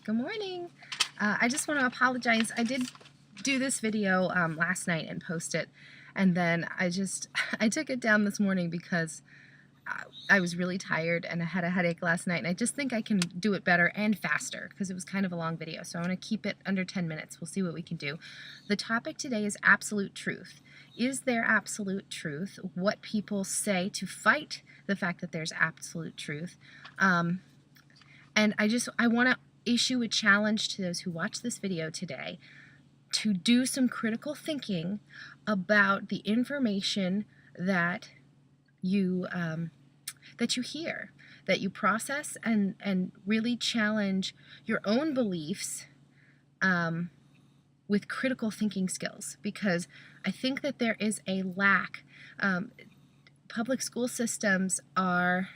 Good morning. I just want to apologize. I did do this video last night and post it, and then I took it down this morning because I was really tired and I had a headache last night, and I just think I can do it better and faster because it was kind of a long video, so I want to keep it under 10 minutes. We'll see what we can do. The topic today is absolute truth. Is there absolute truth? What people say to fight the fact that there's absolute truth. And I want to issue a challenge to those who watch this video today to do some critical thinking about the information that you hear, that you process, and really challenge your own beliefs with critical thinking skills, because I think that there is a lack. Public school systems are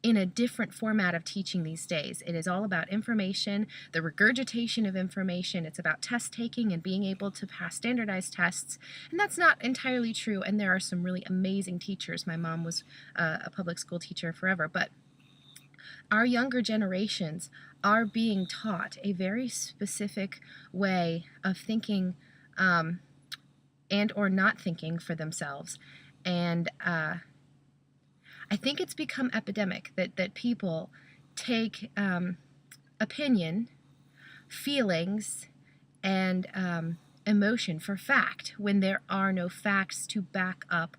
in a different format of teaching these days. It is all about information, the regurgitation of information. It's about test taking and being able to pass standardized tests, and that's not entirely true, and there are some really amazing teachers. My mom was a public school teacher forever, but our younger generations are being taught a very specific way of thinking and or not thinking for themselves, and I think it's become epidemic that people take opinion, feelings, and emotion for fact when there are no facts to back up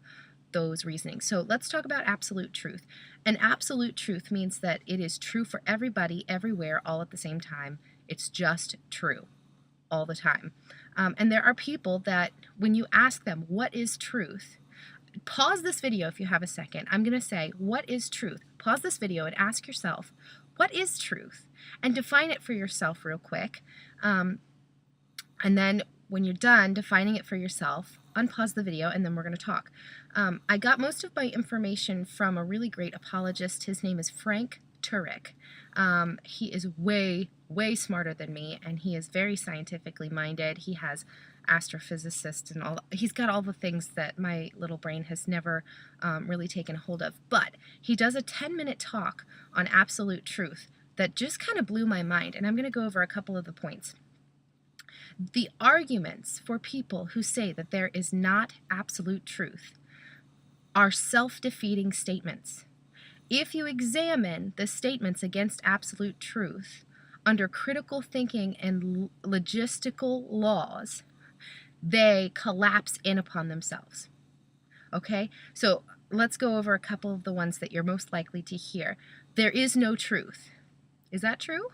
those reasonings. So let's talk about absolute truth. And absolute truth means that it is true for everybody, everywhere, all at the same time. It's just true all the time. And there are people that when you ask them, what is truth? Pause this video if you have a second. I'm going to say, what is truth? Pause this video and ask yourself, what is truth? And define it for yourself real quick. And then when you're done defining it for yourself, unpause the video, and then we're going to talk. I got most of my information from a really great apologist. His name is Frank Turek. He is way smarter than me, and he is very scientifically minded. He has astrophysicist and all. He's got all the things that my little brain has never really taken hold of. But he does a 10-minute talk on absolute truth that just kind of blew my mind, and I'm going to go over a couple of the points. The arguments for people who say that there is not absolute truth are self-defeating statements. If you examine the statements against absolute truth under critical thinking and logistical laws, they collapse in upon themselves. Okay? So let's go over a couple of the ones that you're most likely to hear. There is no truth. Is that true?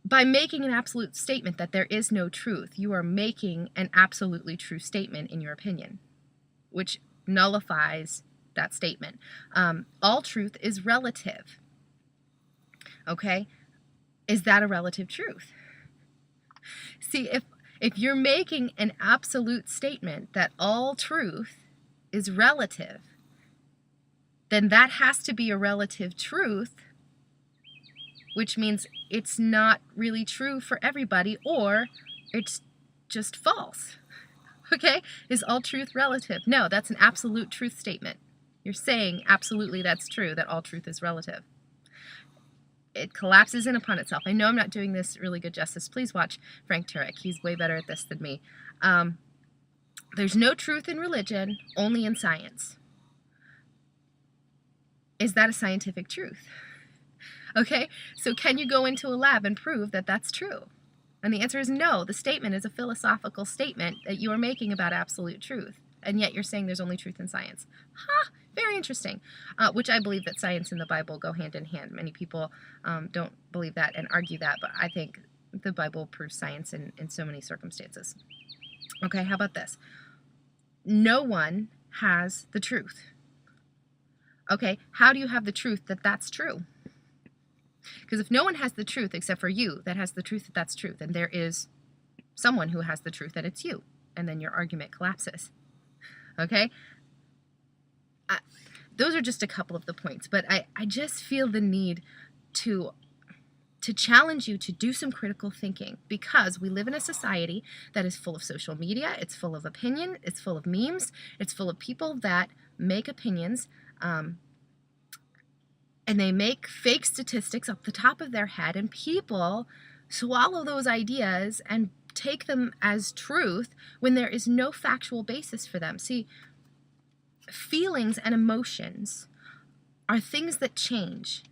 By making an absolute statement that there is no truth, you are making an absolutely true statement in your opinion, which nullifies that statement. All truth is relative. Okay? Is that a relative truth? See, if you're making an absolute statement that all truth is relative, then that has to be a relative truth, which means it's not really true for everybody, or it's just false. Okay? Is all truth relative? No, that's an absolute truth statement. You're saying absolutely that's true, that all truth is relative. It collapses in upon itself. I know I'm not doing this really good justice. Please watch Frank Turek. He's way better at this than me. There's no truth in religion, only in science. Is that a scientific truth? Okay, so can you go into a lab and prove that that's true? And the answer is no. The statement is a philosophical statement that you are making about absolute truth, and yet you're saying there's only truth in science. Huh? Very interesting, which I believe that science and the Bible go hand in hand. Many people don't believe that and argue that, but I think the Bible proves science in so many circumstances. Okay, how about this? No one has the truth. Okay, how do you have the truth that that's true? Because if no one has the truth except for you that has the truth that that's true, then there is someone who has the truth that it's you, and then your argument collapses. Okay? Those are just a couple of the points, but I just feel the need to challenge you to do some critical thinking, because we live in a society that is full of social media, it's full of opinion, it's full of memes, it's full of people that make opinions and they make fake statistics up the top of their head, and people swallow those ideas and take them as truth when there is no factual basis for them. See, feelings and emotions are things that change.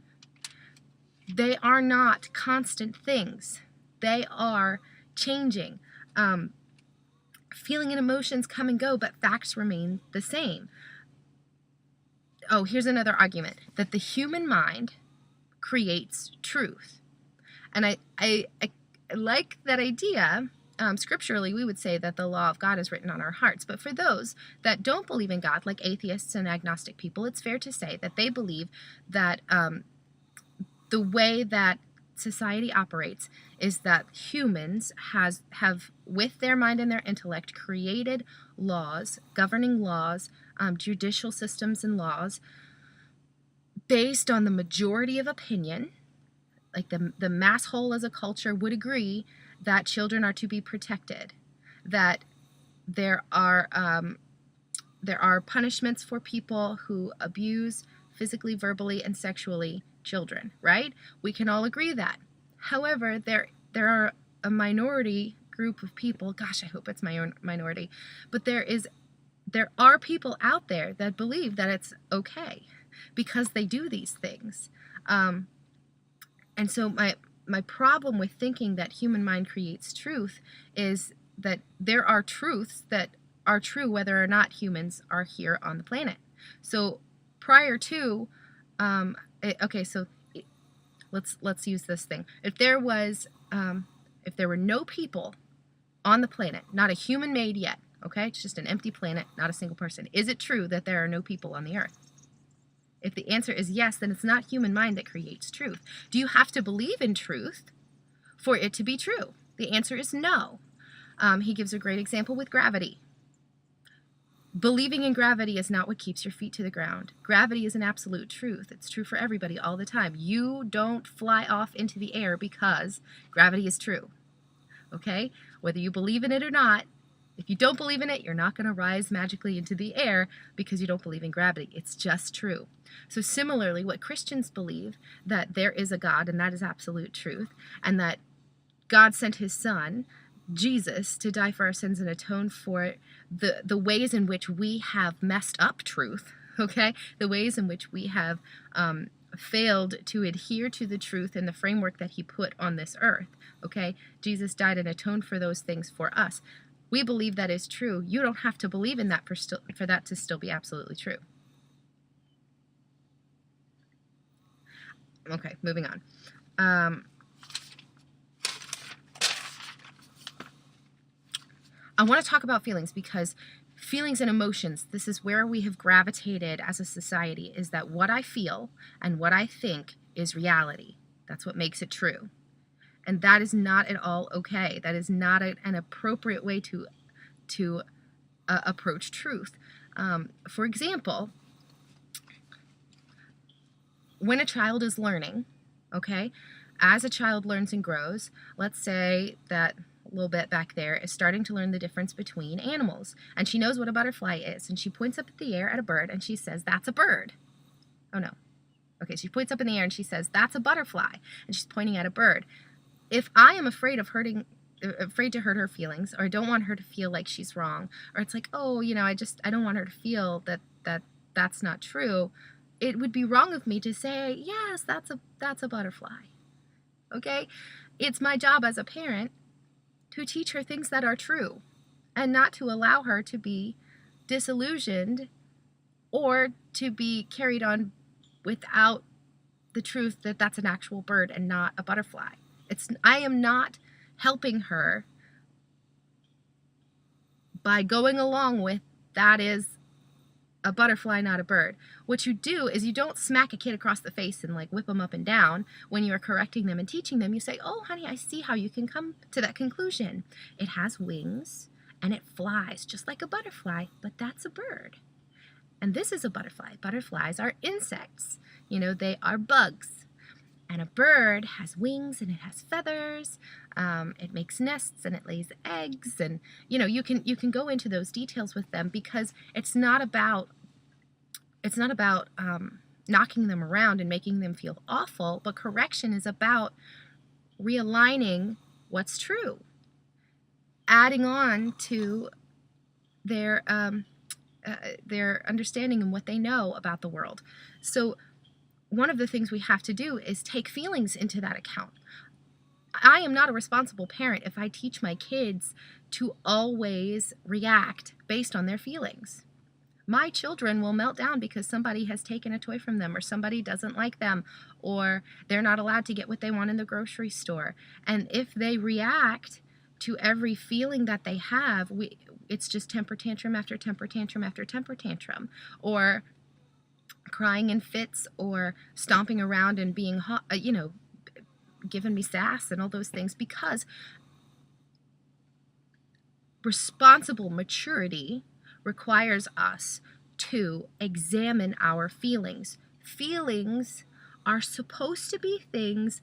They are not constant things. They are changing. Feeling and emotions come and go, but facts remain the same. Oh, here's another argument, that the human mind creates truth. And I like that idea. Scripturally, we would say that the law of God is written on our hearts. But for those that don't believe in God, like atheists and agnostic people, it's fair to say that they believe that the way that society operates is that humans have, with their mind and their intellect, created laws, governing laws, judicial systems and laws, based on the majority of opinion. Like the mass whole as a culture would agree that children are to be protected, that there are punishments for people who abuse physically, verbally, and sexually children, right? We can all agree that. However, there are a minority group of people, gosh, I hope it's my own minority, but there are people out there that believe that it's okay because they do these things. And so my problem with thinking that human mind creates truth is that there are truths that are true whether or not humans are here on the planet. So prior to, let's use this thing. If there were no people on the planet, not a human made yet, okay, it's just an empty planet, not a single person, is it true that there are no people on the earth? If the answer is yes, then it's not human mind that creates truth. Do you have to believe in truth for it to be true? The answer is no. He gives a great example with gravity. Believing in gravity is not what keeps your feet to the ground. Gravity is an absolute truth. It's true for everybody all the time. You don't fly off into the air because gravity is true. Okay? Whether you believe in it or not, if you don't believe in it, you're not going to rise magically into the air because you don't believe in gravity. It's just true. So similarly, what Christians believe, that there is a God, and that is absolute truth, and that God sent his son, Jesus, to die for our sins and atone for the ways in which we have messed up truth, okay? The ways in which we have failed to adhere to the truth and the framework that he put on this earth, okay? Jesus died and atoned for those things for us. We believe that is true. You don't have to believe in that for that to still be absolutely true. Okay, moving on. I want to talk about feelings because feelings and emotions, this is where we have gravitated as a society, is that what I feel and what I think is reality. That's what makes it true. And that is not at all okay. That is not an appropriate way to approach truth. For example, when a child is learning, okay, as a child learns and grows, let's say that little bit back there is starting to learn the difference between animals, and she knows what a butterfly is, and she points up at the air at a bird and she says, "That's a bird." Oh no. Okay, she points up in the air and she says, "That's a butterfly," and she's pointing at a bird. If I am afraid to hurt her feelings, or I don't want her to feel like she's wrong, or it's like, oh, I don't want her to feel that's not true, it would be wrong of me to say, yes, that's a butterfly. Okay? It's my job as a parent to teach her things that are true and not to allow her to be disillusioned or to be carried on without the truth that that's an actual bird and not a butterfly. I am not helping her by going along with that is a butterfly, not a bird. What you do is you don't smack a kid across the face and like whip them up and down when you're correcting them and teaching them. You say, "Oh, honey, I see how you can come to that conclusion. It has wings and it flies just like a butterfly, but that's a bird. And this is a butterfly. Butterflies are insects. They are bugs. And a bird has wings and it has feathers. It makes nests and it lays eggs. And you can go into those details with them because it's not about knocking them around and making them feel awful, but correction is about realigning what's true, adding on to their understanding and what they know about the world. So one of the things we have to do is take feelings into that account. I am not a responsible parent if I teach my kids to always react based on their feelings. My children will melt down because somebody has taken a toy from them, or somebody doesn't like them, or they're not allowed to get what they want in the grocery store. And if they react to every feeling that they have, it's just temper tantrum after temper tantrum after temper tantrum, or crying in fits, or stomping around and being hot, giving me sass and all those things, because responsible maturity requires us to examine our feelings. Feelings are supposed to be things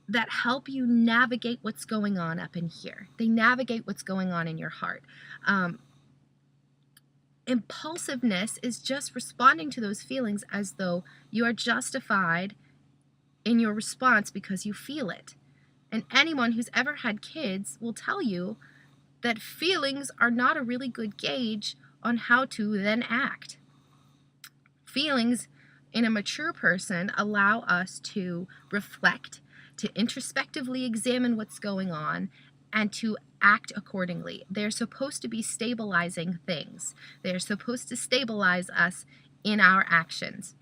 that help you navigate what's going on up in here. They navigate what's going on in your heart. Impulsiveness is just responding to those feelings as though you are justified in your response because you feel it. And anyone who's ever had kids will tell you that feelings are not a really good gauge on how to then act. Feelings in a mature person allow us to reflect, to introspectively examine what's going on, and to act accordingly. They're supposed to be stabilizing things. They're supposed to stabilize us in our actions.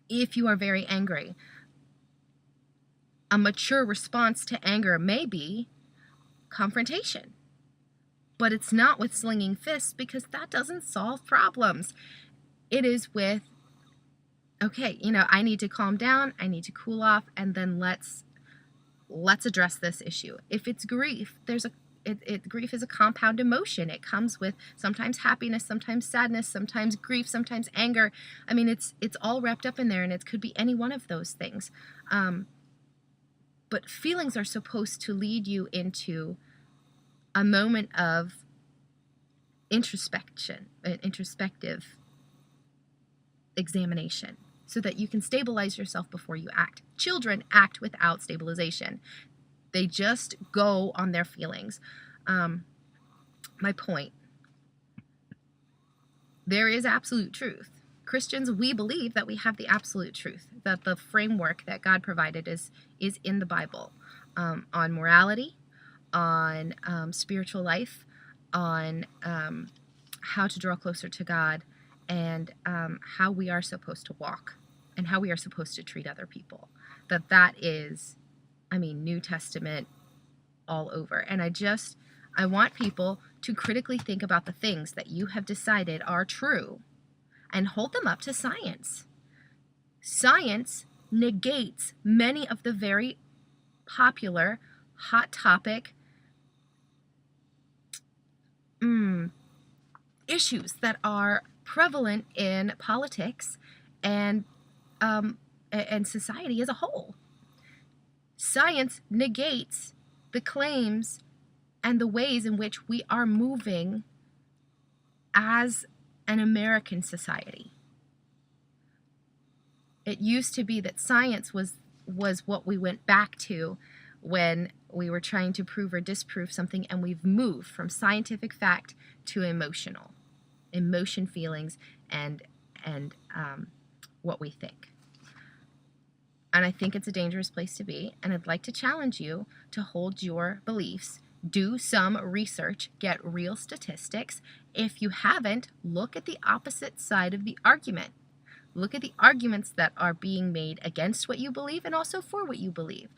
If you are very angry, a mature response to anger may be confrontation. But it's not with slinging fists, because that doesn't solve problems. It is with, okay, I need to calm down, I need to cool off, and then let's address this issue. If it's grief, grief is a compound emotion. It comes with sometimes happiness, sometimes sadness, sometimes grief, sometimes anger. I mean, it's all wrapped up in there, and it could be any one of those things. But feelings are supposed to lead you into a moment of introspective examination, so that you can stabilize yourself before you act. Children act without stabilization. They just go on their feelings. My point. There is absolute truth. Christians, we believe that we have the absolute truth, that the framework that God provided is in the Bible, on morality, on spiritual life, on how to draw closer to God, and how we are supposed to walk, and how we are supposed to treat other people. That is, New Testament all over. And I want people to critically think about the things that you have decided are true and hold them up to science. Science negates many of the very popular, hot topic issues that are prevalent in politics and society as a whole. Science negates the claims and the ways in which we are moving as an American society. It used to be that science was what we went back to when we were trying to prove or disprove something, and we've moved from scientific fact to emotion, feelings, and what we think. And I think it's a dangerous place to be, and I'd like to challenge you to hold your beliefs, do some research, get real statistics. If you haven't, look at the opposite side of the argument. Look at the arguments that are being made against what you believe and also for what you believe.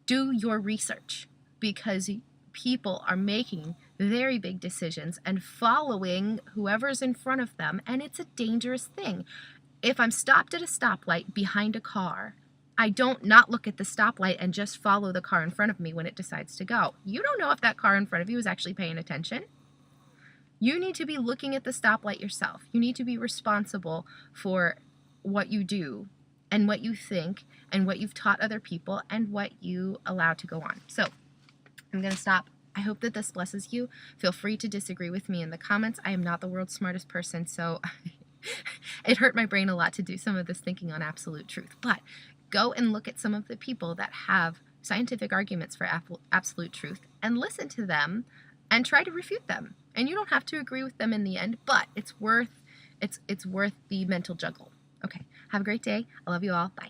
Do your research, because people are making very big decisions and following whoever's in front of them, and it's a dangerous thing. If I'm stopped at a stoplight behind a car, I don't not look at the stoplight and just follow the car in front of me when it decides to go. You don't know if that car in front of you is actually paying attention. You need to be looking at the stoplight yourself. You need to be responsible for what you do and what you think and what you've taught other people and what you allow to go on. So I'm going to stop. I hope that this blesses you. Feel free to disagree with me in the comments. I am not the world's smartest person, so It hurt my brain a lot to do some of this thinking on absolute truth. But go and look at some of the people that have scientific arguments for absolute truth and listen to them and try to refute them. And you don't have to agree with them in the end, but it's worth the mental juggle. Okay, have a great day. I love you all. Bye.